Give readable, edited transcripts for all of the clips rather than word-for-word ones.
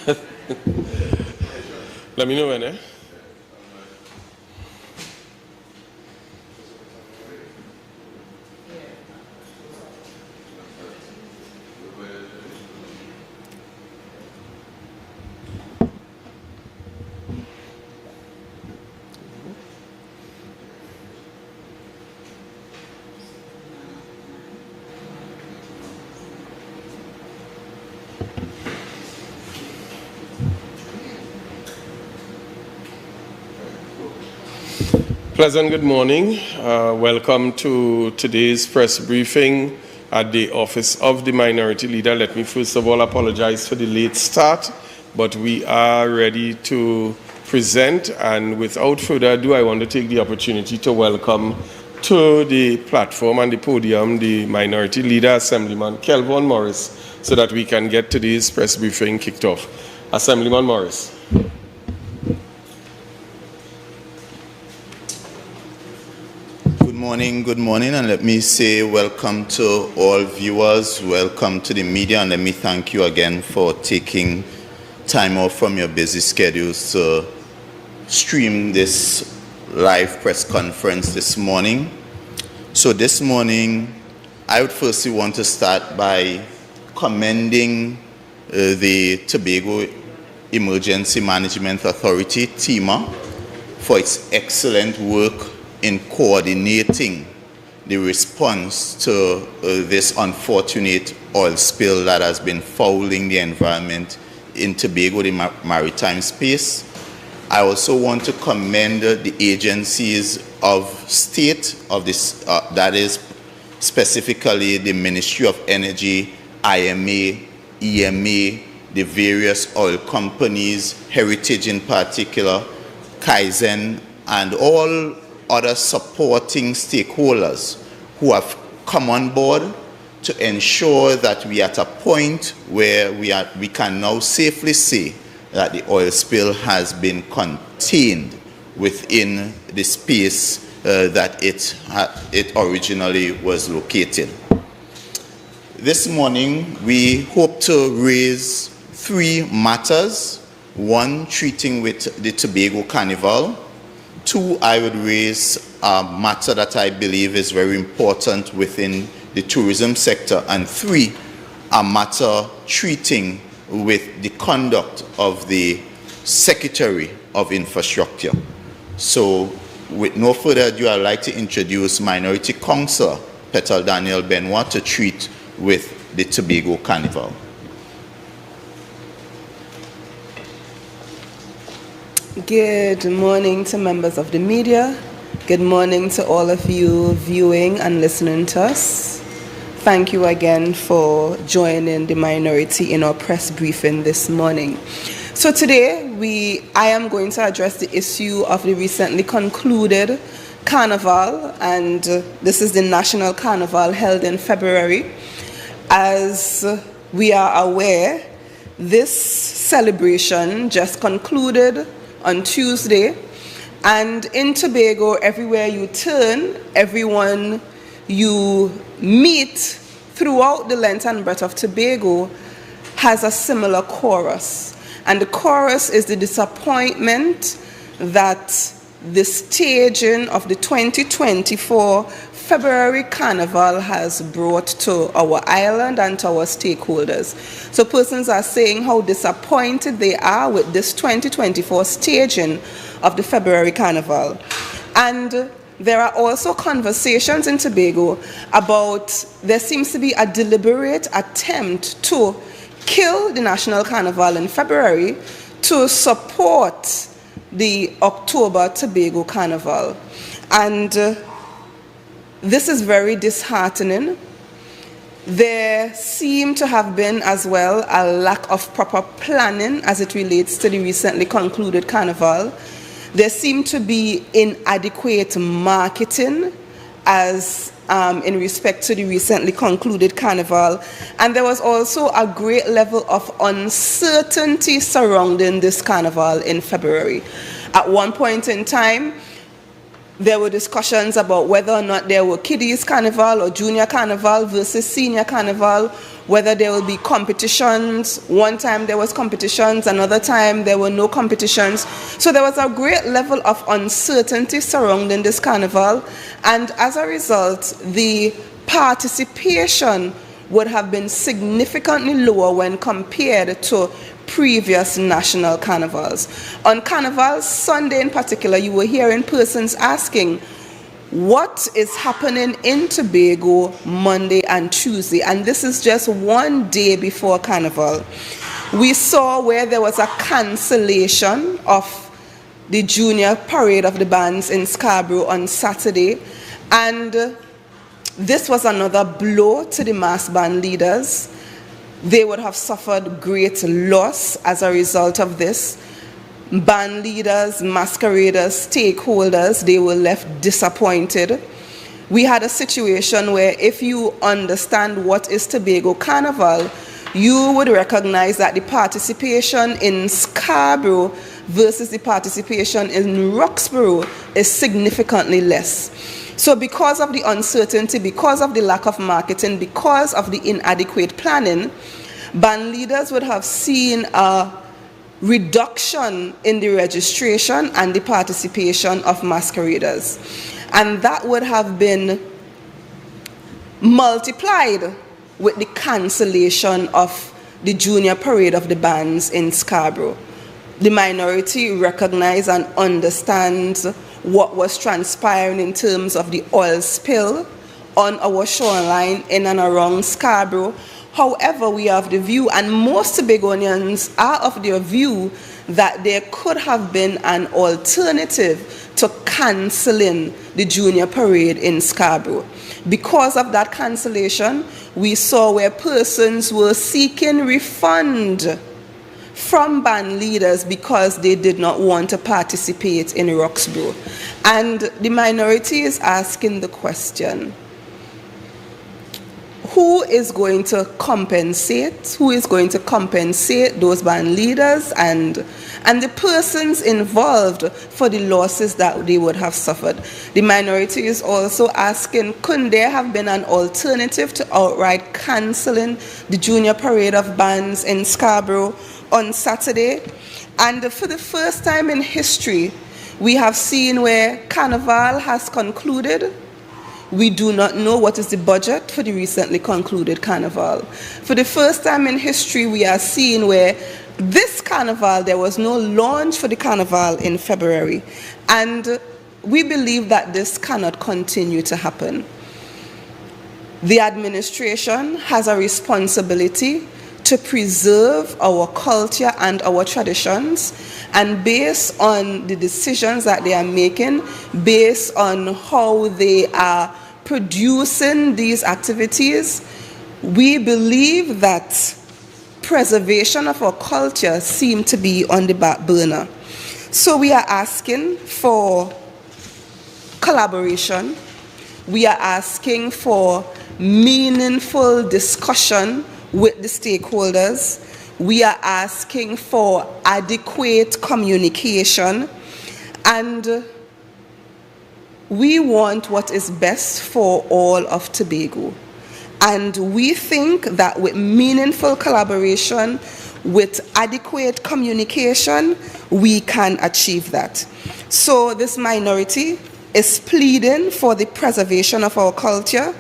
Let me know when, eh? Pleasant good morning. Welcome to today's press briefing at the Office of the Minority Leader. Let me first of all apologize for the late start, but we are ready to present. And without further ado, I want to take the opportunity to welcome to the platform and the podium the Minority Leader, Assemblyman Kelvon Morris, so that we can get today's press briefing kicked off. Assemblyman Morris. Good morning, and let me say welcome to all viewers, welcome to the media, and let me thank you again for taking time off from your busy schedules to stream this live press conference this morning. So this morning, I would firstly want to start by commending the Tobago Emergency Management Authority, TEMA, for its excellent work in coordinating the response to this unfortunate oil spill that has been fouling the environment in Tobago, the maritime space. I also want to commend the agencies of state of this, that is specifically the Ministry of Energy, IMA, EMA, the various oil companies, Heritage in particular, Kaizen, and all other supporting stakeholders who have come on board to ensure that we are at a point where we can now safely say that the oil spill has been contained within the space that it originally was located. This morning, we hope to raise three matters. One, treating with the Tobago Carnival. Two, I would raise a matter that I believe is very important within the tourism sector. And three, a matter treating with the conduct of the Secretary of Infrastructure. So, with no further ado, I'd like to introduce Minority Councillor Petal Daniel Benoit to treat with the Tobago Carnival. Good morning to members of the media. Good morning to all of you viewing and listening to us. Thank you again for joining the minority in our press briefing this morning. So today, I am going to address the issue of the recently concluded Carnival, and this is the National Carnival held in February. As we are aware, this celebration just concluded on Tuesday, and in Tobago, everywhere you turn, everyone you meet throughout the length and breadth of Tobago has a similar chorus. And the chorus is the disappointment that the staging of the 2024 February Carnival has brought to our island and to our stakeholders. So persons are saying how disappointed they are with this 2024 staging of the February Carnival. And there are also conversations in Tobago about there seems to be a deliberate attempt to kill the National Carnival in February to support the October Tobago Carnival. And this is very disheartening. There seem to have been as well a lack of proper planning as it relates to the recently concluded Carnival. There seemed to be inadequate marketing as in respect to the recently concluded Carnival. And there was also a great level of uncertainty surrounding this Carnival in February. At one point in time, There were discussions about whether or not there were kiddies carnival or junior carnival versus senior carnival, whether there will be competitions. One time there was competitions, another time there were no competitions. So there was a great level of uncertainty surrounding this carnival, and as a result, the participation would have been significantly lower when compared to previous national carnivals. On Carnival Sunday in particular, you were hearing persons asking, what is happening in Tobago Monday and Tuesday? And this is just one day before Carnival. We saw where there was a cancellation of the junior parade of the bands in Scarborough on Saturday, and this was another blow to the mass band leaders. They would have suffered great loss as a result of this. Band leaders, masqueraders, stakeholders, they were left disappointed. We had a situation where if you understand what is Tobago Carnival, you would recognize that the participation in Scarborough versus the participation in Roxborough is significantly less. So because of the uncertainty, because of the lack of marketing, because of the inadequate planning, band leaders would have seen a reduction in the registration and the participation of masqueraders. And that would have been multiplied with the cancellation of the junior parade of the bands in Scarborough. The minority recognize and understands what was transpiring in terms of the oil spill on our shoreline in and around Scarborough. However, we have the view, and most Tobagonians are of their view, that there could have been an alternative to cancelling the junior parade in Scarborough. Because of that cancellation, we saw where persons were seeking refund from band leaders because they did not want to participate in Roxborough. And the minority is asking the question, who is going to compensate? Who is going to compensate those band leaders and the persons involved for the losses that they would have suffered? The minority is also asking, couldn't there have been an alternative to outright cancelling the junior parade of bands in Scarborough on Saturday? And for the first time in history, we have seen where Carnival has concluded. We do not know what is the budget for the recently concluded Carnival. For the first time in history, we are seeing where this Carnival, there was no launch for the Carnival in February. And we believe that this cannot continue to happen. The administration has a responsibility to preserve our culture and our traditions, and based on the decisions that they are making, based on how they are producing these activities, we believe that preservation of our culture seems to be on the back burner. So we are asking for collaboration. We are asking for meaningful discussion with the stakeholders. We are asking for adequate communication, and we want what is best for all of Tobago. And we think that with meaningful collaboration, with adequate communication, we can achieve that. So this minority is pleading for the preservation of our culture,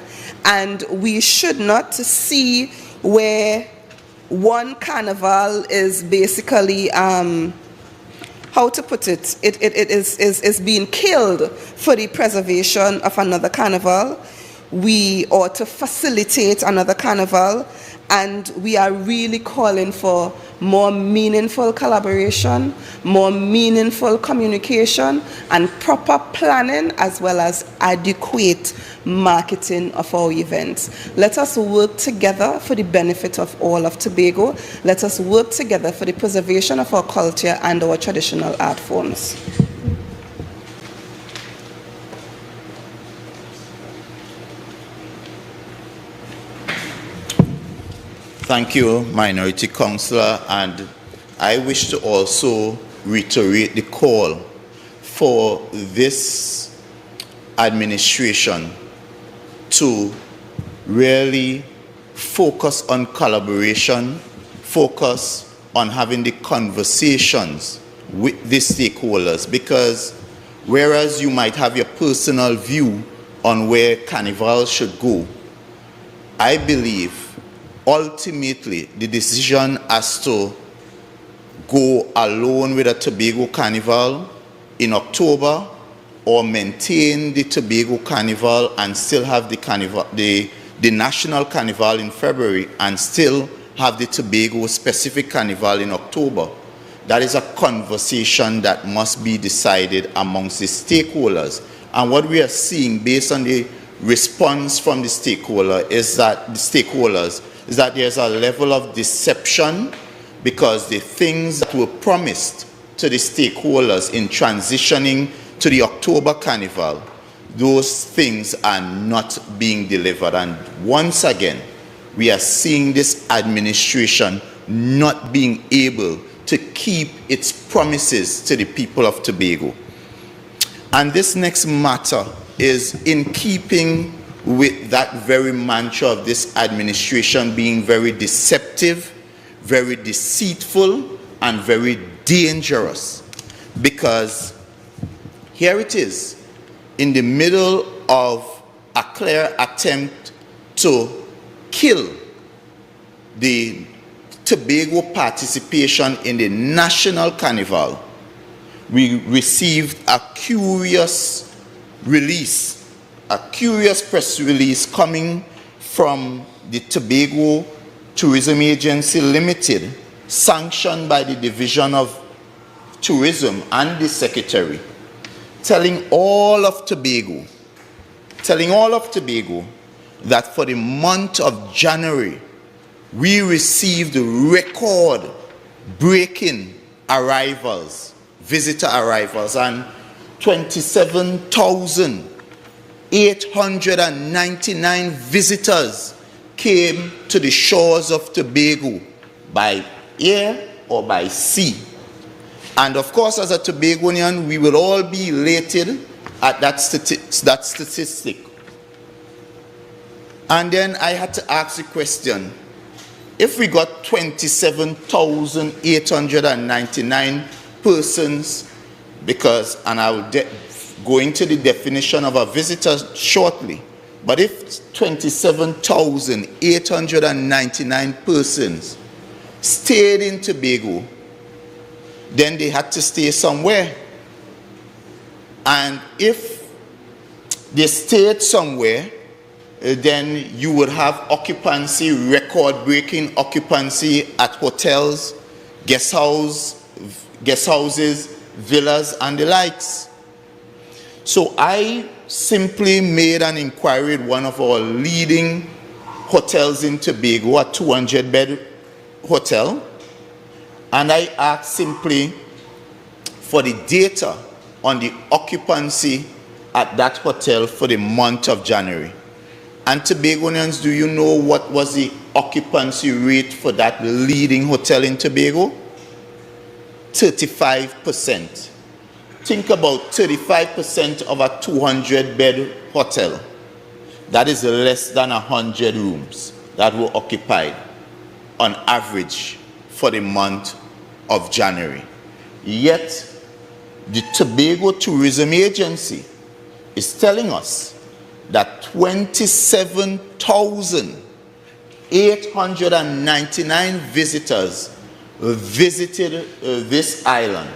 and we should not see where one carnival is basically how to put it, it is being killed for the preservation of another carnival. We ought to facilitate another carnival, and we are really calling for more meaningful collaboration, more meaningful communication, and proper planning, as well as adequate marketing of our events. Let us work together for the benefit of all of Tobago. Let us work together for the preservation of our culture and our traditional art forms. Thank you, Minority Councillor, and I wish to also reiterate the call for this administration to really focus on collaboration, focus on having the conversations with the stakeholders, because whereas you might have your personal view on where Carnival should go, I believe ultimately the decision as to go alone with a Tobago Carnival in October or maintain the Tobago Carnival and still have the Carnival, the National Carnival in February and still have the Tobago specific Carnival in October. That is a conversation that must be decided amongst the stakeholders. And what we are seeing based on the response from the stakeholders is that there's a level of deception, because the things that were promised to the stakeholders in transitioning to the October Carnival, those things are not being delivered. And once again, we are seeing this administration not being able to keep its promises to the people of Tobago. And this next matter is in keeping with that very mantra of this administration being very deceptive, very deceitful, and very dangerous. Because here it is, in the middle of a clear attempt to kill the Tobago participation in the National Carnival, we received a curious release, a curious press release coming from the Tobago Tourism Agency Limited, sanctioned by the Division of Tourism and the Secretary, telling all of Tobago that for the month of January, we received record-breaking arrivals, visitor arrivals, and 27,899 visitors came to the shores of Tobago by air or by sea. And of course, as a Tobagonian, we will all be elated at that statistic. And then I had to ask the question, if we got 27,899 persons, because, and I will go into the definition of a visitor shortly, but if 27,899 persons stayed in Tobago, then they had to stay somewhere. And if they stayed somewhere, then you would have occupancy, record-breaking occupancy at hotels, guest houses, villas, and the likes. So I simply made an inquiry at one of our leading hotels in Tobago, a 200-bed hotel, and I asked simply for the data on the occupancy at that hotel for the month of January. And Tobagonians, do you know what was the occupancy rate for that leading hotel in Tobago? 35%. Think about 35% of a 200-bed hotel. That is less than 100 rooms that were occupied on average for the month of January. Yet, the Tobago Tourism Agency is telling us that 27,899 visitors visited this island.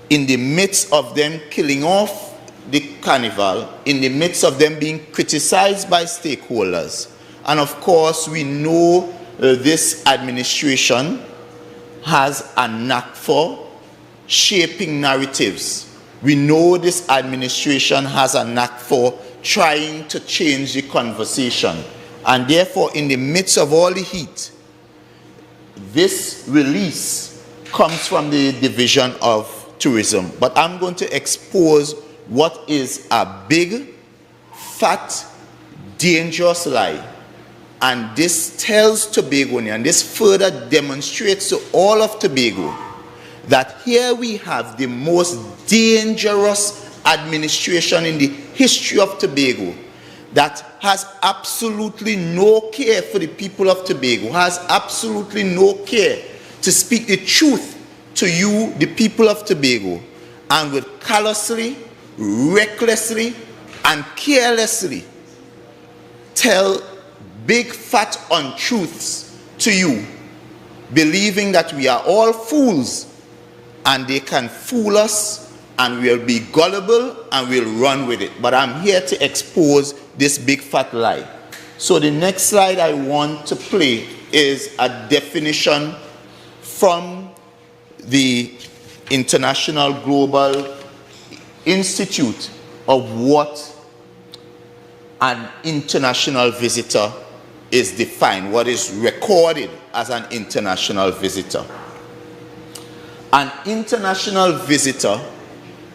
In the midst of them killing off the carnival, in the midst of them being criticized by stakeholders. And of course, we know this administration has a knack for shaping narratives. We know this administration has a knack for trying to change the conversation. And therefore, in the midst of all the heat, this release comes from the Division of Tourism. But I'm going to expose what is a big, fat, dangerous lie. And this tells Tobagonians, this further demonstrates to all of Tobago that here we have the most dangerous administration in the history of Tobago that has absolutely no care for the people of Tobago, has absolutely no care to speak the truth to you, the people of Tobago, and will callously, recklessly, and carelessly tell big fat untruths to you, believing that we are all fools and they can fool us and we'll be gullible and we'll run with it. But I'm here to expose this big fat lie. So the next slide I want to play is a definition from the International Global Institute of what an international visitor is defined, what is recorded as an international visitor. An international visitor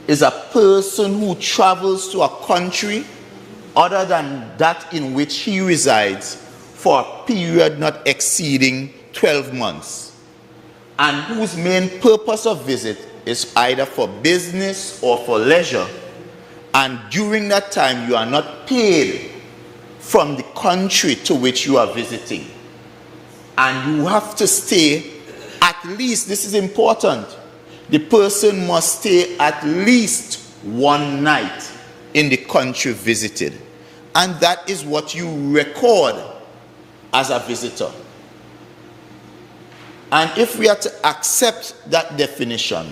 is a person who travels to a country other than that in which he resides for a period not exceeding 12 months, and whose main purpose of visit is either for business or for leisure, and during that time you are not paid from the country to which you are visiting, and you have to stay at least, this is important, the person must stay at least one night in the country visited, and that is what you record as a visitor. And if we are to accept that definition,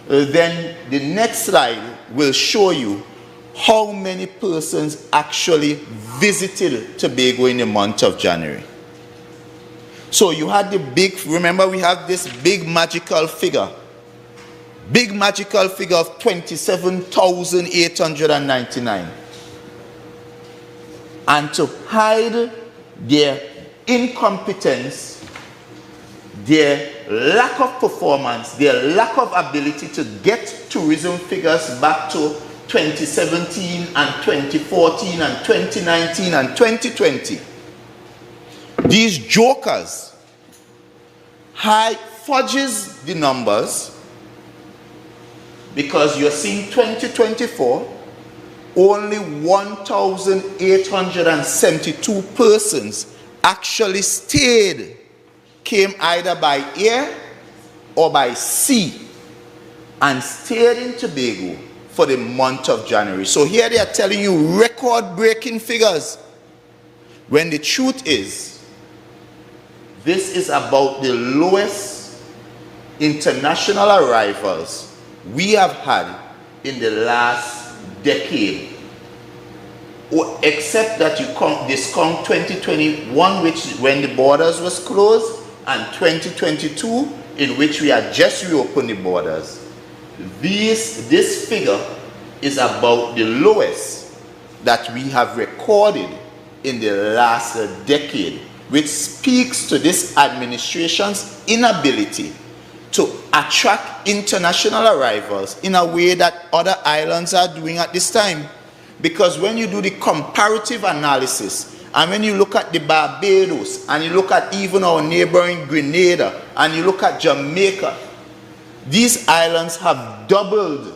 then the next slide will show you how many persons actually visited Tobago in the month of January. So you had the big, remember we have this big magical figure of 27,899. And to hide their incompetence, their lack of performance, their lack of ability to get tourism figures back to 2017 and 2014 and 2019 and 2020. These jokers fudges the numbers, because you're seeing 2024, only 1,872 persons actually came either by air or by sea and stayed in Tobago for the month of January. So here they are telling you record-breaking figures, when the truth is, this is about the lowest international arrivals we have had in the last decade, except that you discount 2021, which when the borders was closed, and 2022, in which we had just reopened the borders. This figure is about the lowest that we have recorded in the last decade, which speaks to this administration's inability to attract international arrivals in a way that other islands are doing at this time. Because when you do the comparative analysis, and when you look at the Barbados, and you look at even our neighboring Grenada, and you look at Jamaica, these islands have doubled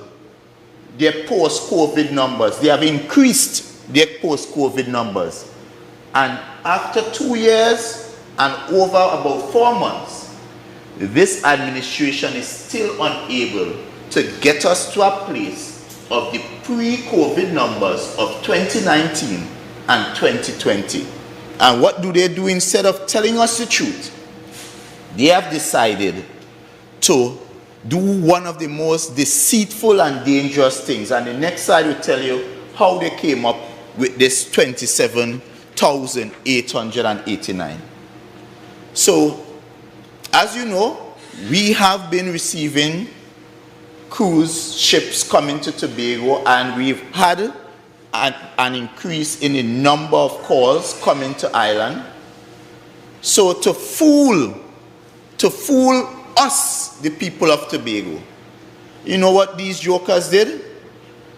their post-COVID numbers. They have increased their post-COVID numbers. And after 2 years and over about 4 months, this administration is still unable to get us to a place of the pre-COVID numbers of 2019 and 2020. And what do they do instead of telling us the truth? They have decided to do one of the most deceitful and dangerous things. And the next slide will tell you how they came up with this 27,889. So, as you know, we have been receiving cruise ships coming to Tobago, and we've had an increase in the number of calls coming to island. So to fool us, the people of Tobago, you know what these jokers did?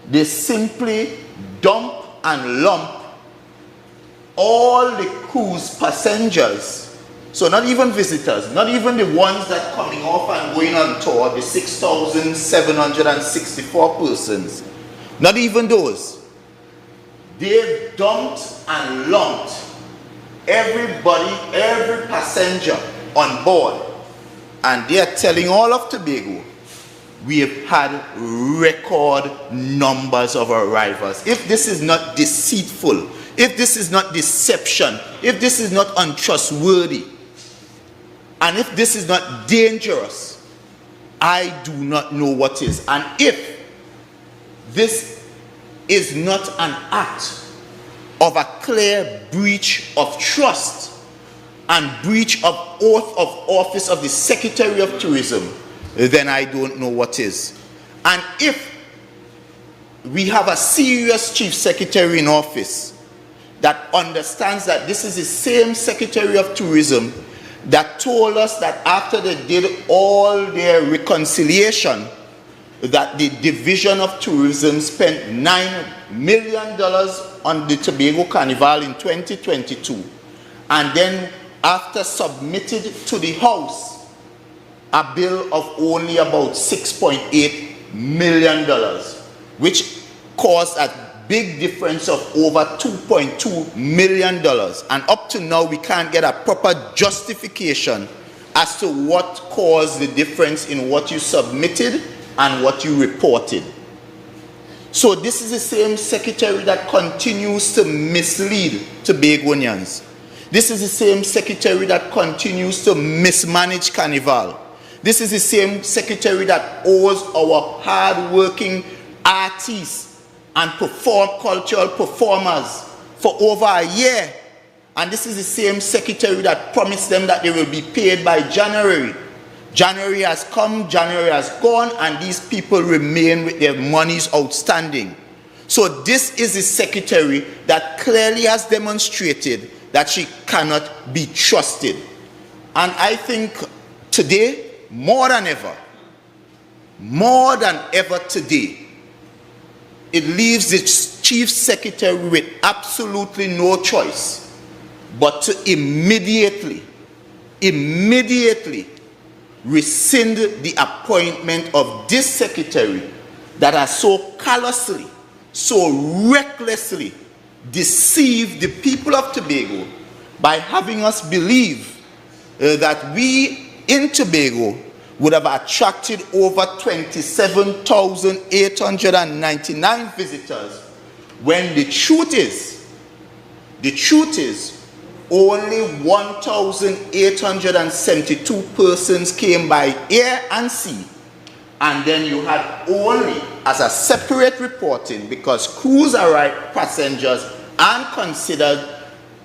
They simply dump and lump all the cruise passengers, so not even visitors, not even the ones that coming off and going on tour, the 6,764 persons, Not even those. They've dumped and lumped everybody, every passenger on board, and they're telling all of Tobago, we have had record numbers of arrivals. If this is not deceitful, if this is not deception, if this is not untrustworthy, and if this is not dangerous, I do not know what is. And if this is not an act of a clear breach of trust and breach of oath of office of the Secretary of Tourism, then I don't know what is. And if we have a serious Chief Secretary in office that understands that this is the same Secretary of Tourism that told us that after they did all their reconciliation, that the Division of Tourism spent $9 million on the Tobago Carnival in 2022, and then after submitted to the House a bill of only about $6.8 million, which caused a big difference of over $2.2 million. And up to now, we can't get a proper justification as to what caused the difference in what you submitted and what you reported. So this is the same secretary that continues to mislead Tobagonians. This is the same secretary that continues to mismanage Carnival. This is the same secretary that owes our hard-working artists and cultural performers for over a year. And this is the same secretary that promised them that they will be paid by January. January has come, January has gone, and these people remain with their monies outstanding. So this is the secretary that clearly has demonstrated that she cannot be trusted. And I think today, more than ever today, it leaves the Chief Secretary with absolutely no choice but to immediately rescind the appointment of this secretary that has so callously, so recklessly deceived the people of Tobago by having us believe that we in Tobago would have attracted over 27,899 visitors, when the truth is only 1,872 persons came by air and sea. And then you had only, as a separate reporting, because cruise arrived passengers and considered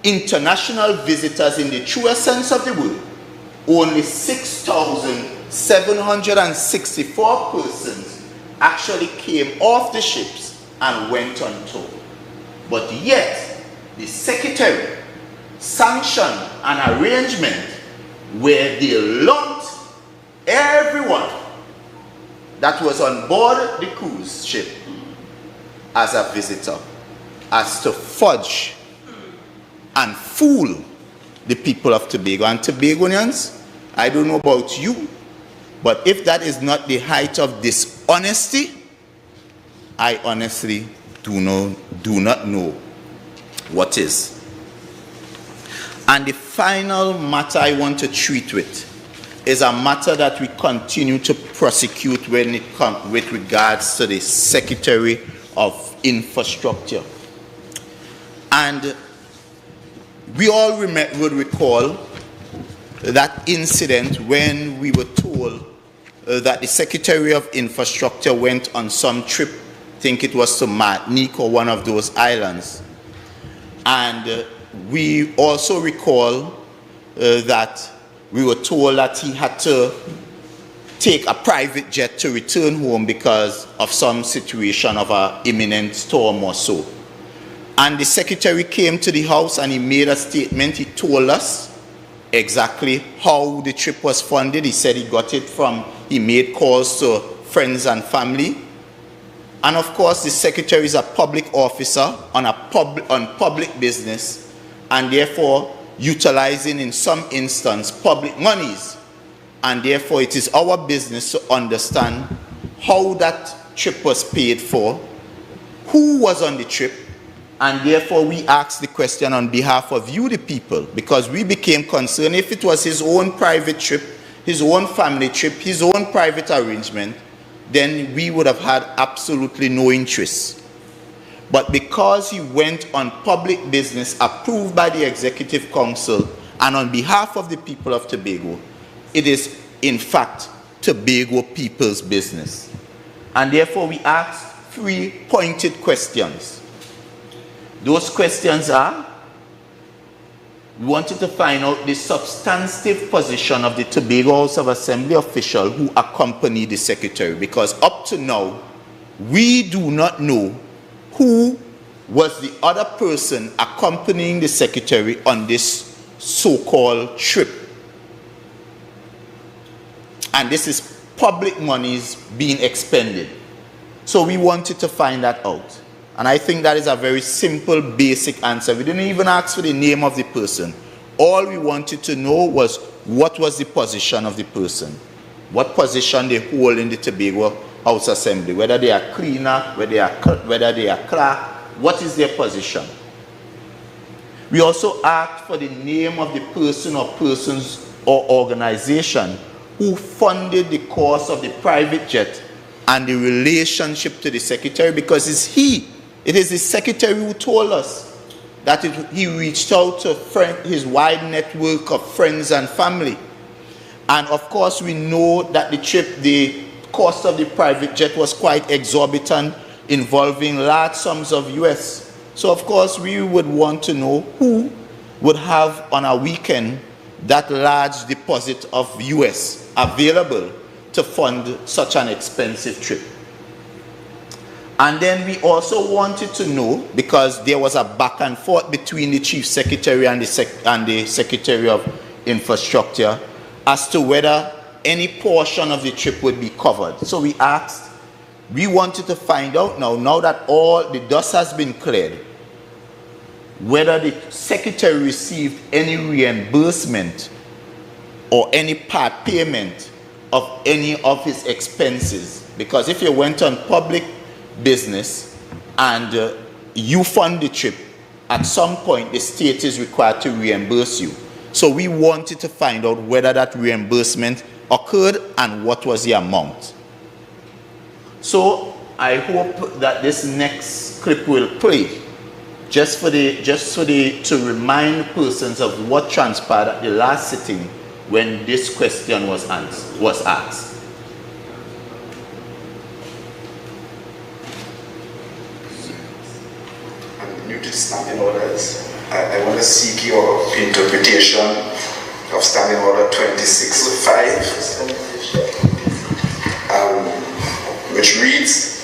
international visitors in the truest sense of the word, only 6,764 persons actually came off the ships and went on tour. But yet, the secretary sanctioned an arrangement where they lumped everyone that was on board the cruise ship as a visitor, as to fudge and fool the people of Tobago. And Tobagonians, I don't know about you, but if that is not the height of dishonesty, I honestly do not know what is. And the final matter I want to treat with is a matter that we continue to prosecute when it comes with regards to the Secretary of Infrastructure. And we all would recall that incident when we were told that the Secretary of Infrastructure went on some trip, I think it was to Martinique or one of those islands. And we also recall that we were told that he had to take a private jet to return home because of some situation of an imminent storm or so. And the secretary came to the house and he made a statement. He told us exactly how the trip was funded. He said he made calls to friends and family. And of course, the secretary is a public officer on public business, and therefore utilizing in some instance public monies. And therefore it is our business to understand how that trip was paid for who was on the trip, and therefore we asked the question on behalf of you, the people, because we became concerned if it was his own private trip, his own family trip, his own private arrangement, then we would have had absolutely no interest. But because he went on public business approved by the Executive Council and on behalf of the people of Tobago, it is in fact Tobago people's business. And therefore we asked 3 pointed questions. Those questions are, we wanted to find out the substantive position of the Tobago House of Assembly official who accompanied the secretary, because up to now, we do not know who was the other person accompanying the secretary on this so-called trip. And this is public monies being expended. So we wanted to find that out. And I think that is a very simple, basic answer. We didn't even ask for the name of the person. All we wanted to know was what was the position of the person. What position they hold in the Tobago House Assembly. Whether they are cleaner, whether they are clerk, what is their position. We also asked for the name of the person or persons or organization who funded the cost of the private jet and the relationship to the secretary, because it is the secretary who told us that he reached out to his wide network of friends and family. And of course we know that the cost of the private jet was quite exorbitant, involving large sums of US. So of course we would want to know who would have on a weekend that large deposit of US available to fund such an expensive trip. And then we also wanted to know, because there was a back and forth between the Chief Secretary and the Secretary of Infrastructure as to whether any portion of the trip would be covered. So we wanted to find out now that all the dust has been cleared, whether the Secretary received any reimbursement or any part payment of any of his expenses. Because if you went on public business and you fund the trip, at some point the state is required to reimburse you. So we wanted to find out whether that reimbursement occurred and what was the amount. So I hope that this next clip will play to remind persons of what transpired at the last sitting when this question was asked. New to standing orders, I want to seek your interpretation of Standing Order 26.5, which reads,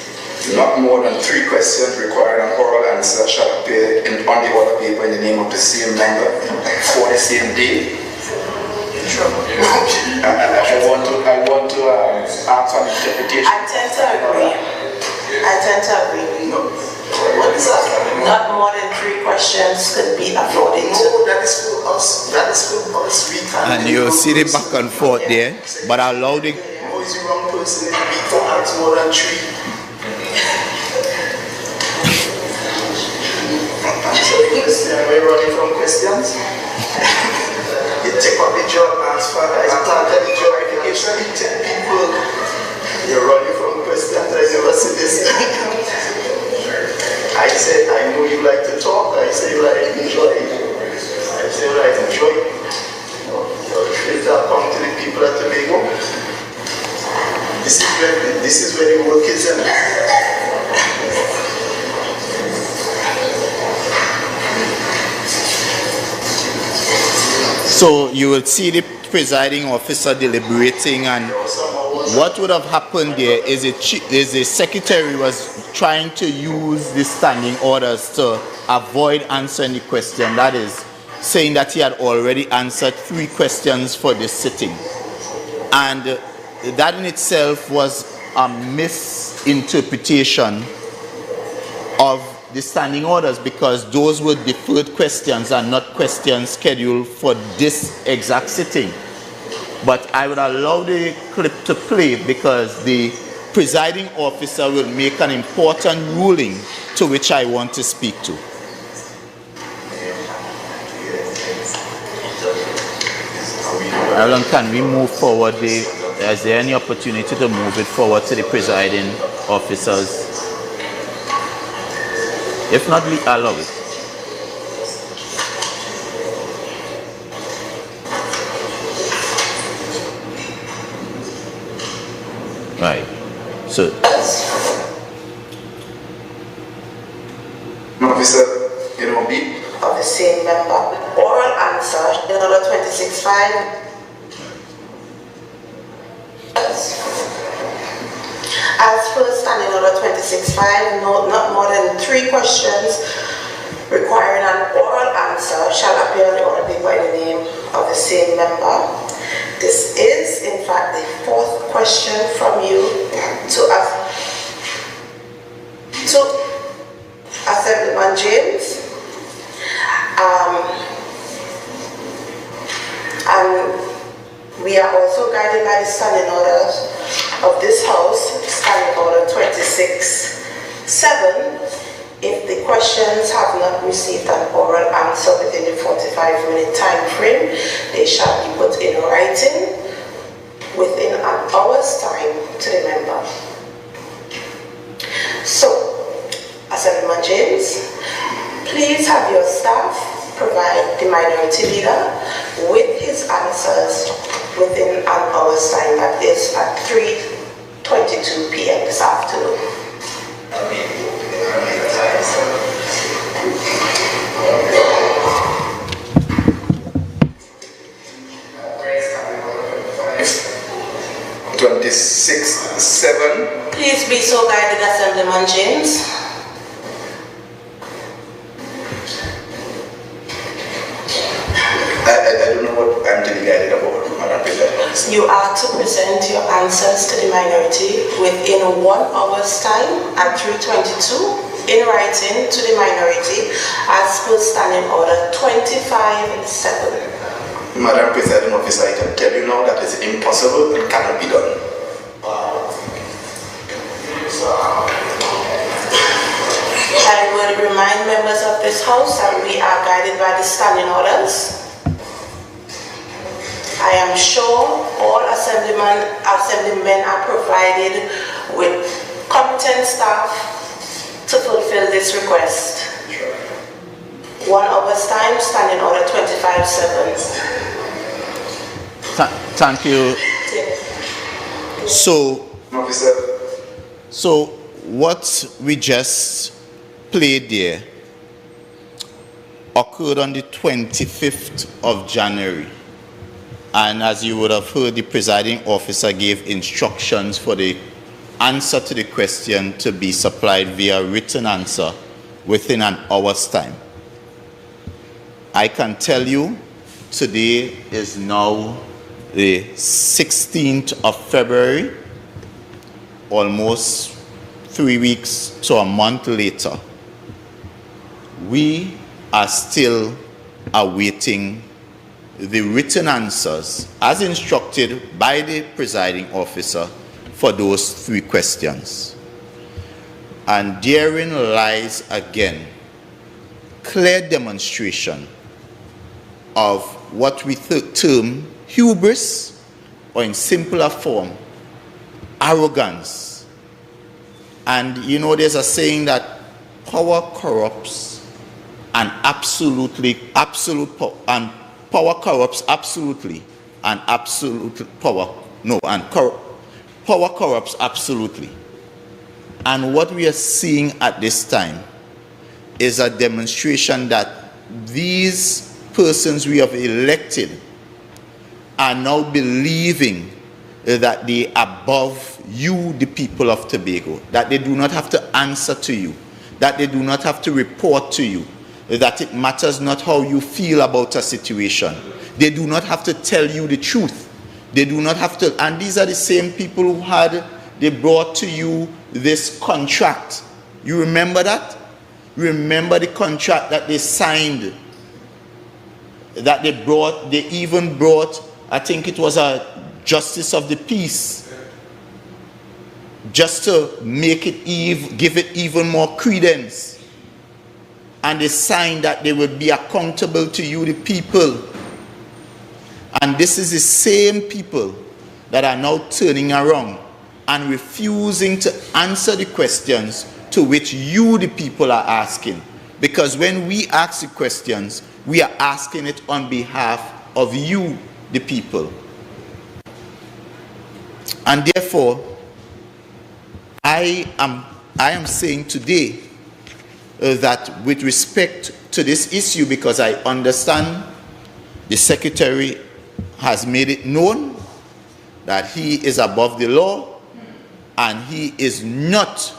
not more than 3 questions requiring an oral answer shall appear on the order paper in the name of the same member for the same day. I want to ask for interpretation. I tend to agree. No. What is that? Not more than 3 questions could be afforded. No, that is for us. We can't. And you'll see the back and forth there, but allow the... No, is the wrong person in the week to ask more than 3. Answer the question. We're running from questions. You take up the job as far as part of the job application. You tell people you're running from questions. I never see this. I said, I know you like to talk. I say you like enjoy. I say you like enjoy. You're free to come to the people at Tobago. This is where the work is in. So you will see the presiding officer deliberating, and what would have happened there is the secretary was trying to use the standing orders to avoid answering the question. That is, saying that he had already answered 3 questions for this sitting. And that in itself was a misinterpretation of the standing orders, because those were deferred questions and not questions scheduled for this exact sitting. But I would allow the clip to play because the presiding officer will make an important ruling to which I want to speak to. Alan, can we move forward? Is there any opportunity to move it forward to the presiding officers? If not, we allow it. Right. So. Officer, you know, B. Of the same member. Oral answer, in order 26.5. As per standing order 26.5, not more than 3 questions requiring an oral answer shall appear on the order paper in the name of the same member. This is, in fact, the 4th question from you to Assemblyman James. And we are also guided by the standing orders of this House, standing order 26.7. If the questions have not received an oral answer within the 45-minute time frame, they shall be put in writing within an hour's time to the member. So, Assemblyman James, please have your staff provide the minority leader with his answers within an hour's time, that is at 3:22 p.m. this afternoon. (26.7). Please be so guided, Assemblyman James. I don't know what I'm to be guided about, Madam President. You are to present your answers to the minority within 1 hour's time at 3:22 in writing to the minority as per standing order 25.7. Madam Presiding Officer, I can tell you now that is impossible and cannot be done. I would remind members of this House that we are guided by the standing orders. I am sure all assemblymen are provided with competent staff to fulfill this request. 1 hour's time, standing order 25.7. Thank you. So what we just played there occurred on the 25th of January. And as you would have heard, the presiding officer gave instructions for the answer to the question to be supplied via written answer within an hour's time. I can tell you today is now the 16th of February, almost 3 weeks to a month later. We are still awaiting the written answers as instructed by the presiding officer for those 3 questions. And therein lies again clear demonstration of what we term hubris, or in simpler form, arrogance. And you know, there's a saying that power corrupts, and power corrupts absolutely, and power corrupts absolutely. And what we are seeing at this time is a demonstration that these persons we have elected are now believing that they are above you, the people of Tobago, that they do not have to answer to you, that they do not have to report to you, that it matters not how you feel about a situation. They do not have to tell you the truth. They do not have to, and these are the same people who they brought to you this contract. You remember that? Remember the contract that they signed, that they even brought, I think it was a justice of the peace just to make it give it even more credence. And they sign that they will be accountable to you, the people. And this is the same people that are now turning around and refusing to answer the questions to which you, the people, are asking. Because when we ask the questions, we are asking it on behalf of you, the people. And therefore, I am saying today that with respect to this issue, because I understand the Secretary has made it known that he is above the law and he is not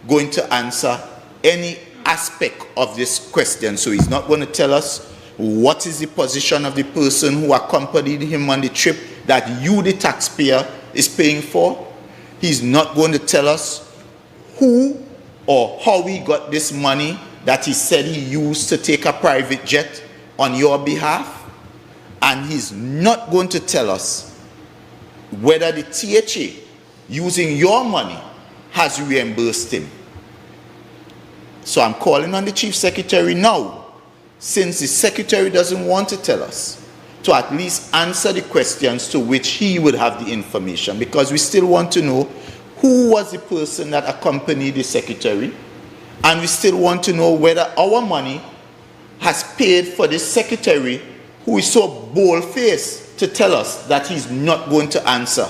going to answer any aspect of this question. So he's not going to tell us what is the position of the person who accompanied him on the trip that you, the taxpayer, is paying for. He's not going to tell us who or how he got this money that he said he used to take a private jet on your behalf. And he's not going to tell us whether the THA, using your money, has reimbursed him. So I'm calling on the Chief Secretary now, since the Secretary doesn't want to tell us, to at least answer the questions to which he would have the information, because we still want to know who was the person that accompanied the Secretary, and we still want to know whether our money has paid for the Secretary who is so bold-faced to tell us that he's not going to answer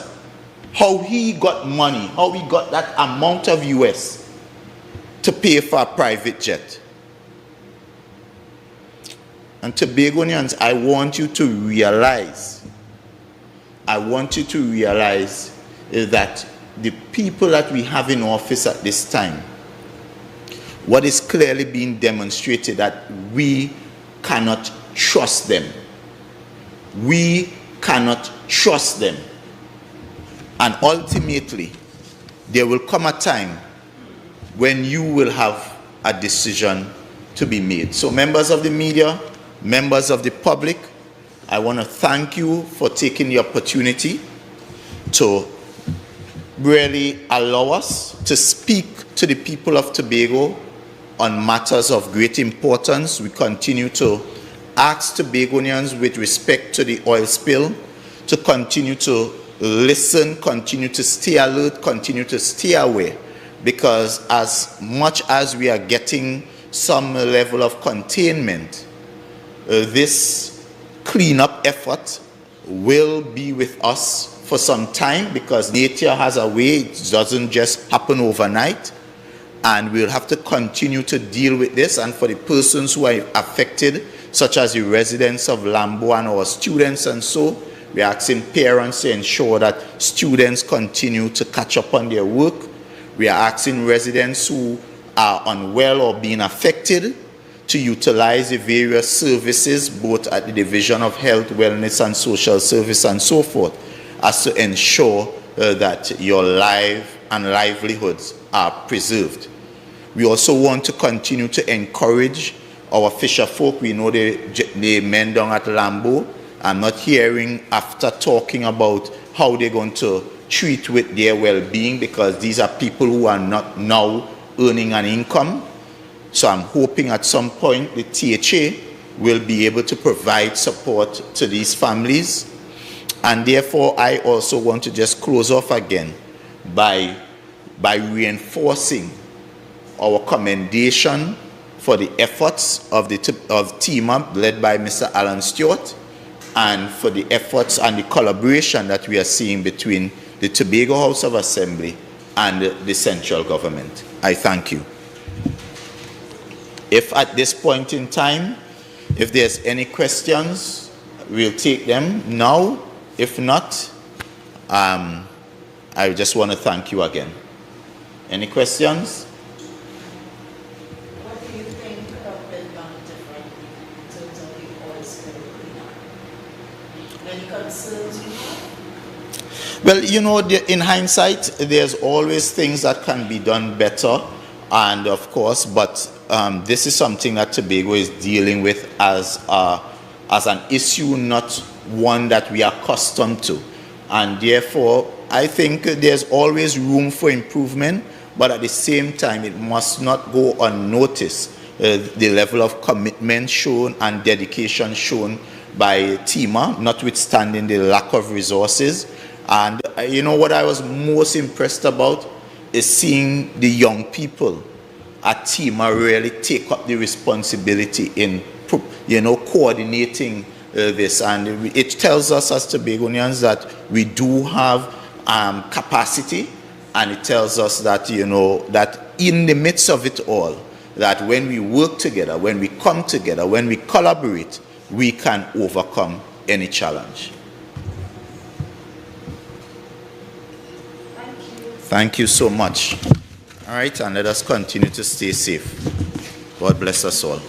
how he got money, how he got that amount of US to pay for a private jet. And Tobagonians, I want you to realize that the people that we have in office at this time, what is clearly being demonstrated, that we cannot trust them. We cannot trust them. And ultimately, there will come a time when you will have a decision to be made. So members of the media, members of the public, I want to thank you for taking the opportunity to really allow us to speak to the people of Tobago on matters of great importance. We continue to ask Tobagonians with respect to the oil spill to continue to listen, continue to stay alert, continue to stay aware, because as much as we are getting some level of containment, this cleanup effort will be with us for some time, because nature has a way, it doesn't just happen overnight, and we'll have to continue to deal with this. And for the persons who are affected, such as the residents of Lambo and our students and so, we're asking parents to ensure that students continue to catch up on their work. We are asking residents who are unwell or being affected to utilize the various services, both at the Division of Health, Wellness and Social Service and so forth, as to ensure that your life and livelihoods are preserved. We also want to continue to encourage our fisher folk. We know the men down at Lambo. I'm not hearing after talking about how they're going to treat with their well-being, because these are people who are not now earning an income. So I'm hoping at some point the THA will be able to provide support to these families. And therefore, I also want to just close off again by reinforcing our commendation for the efforts of TEMA, led by Mr. Alan Stewart, and for the efforts and the collaboration that we are seeing between the Tobago House of Assembly and the central government. I thank you. If at this point in time, if there's any questions, we'll take them now. If not, I just want to thank you again. Any questions? What do you think could have been done differently in terms of the oil spill cleanup? Any concerns you have? Well, you know, in hindsight, there's always things that can be done better, and of course, but this is something that Tobago is dealing with as an issue, not one that we are accustomed to. And therefore, I think there's always room for improvement, but at the same time, it must not go unnoticed. The level of commitment shown and dedication shown by TIMA, notwithstanding the lack of resources. And you know what I was most impressed about is seeing the young people at TIMA really take up the responsibility in, you know, coordinating this. And it tells us as Tobagonians that we do have capacity, and it tells us that, you know, that in the midst of it all, that when we work together, when we come together, when we collaborate, we can overcome any challenge. Thank you so much. All right, and let us continue to stay safe. God bless us all.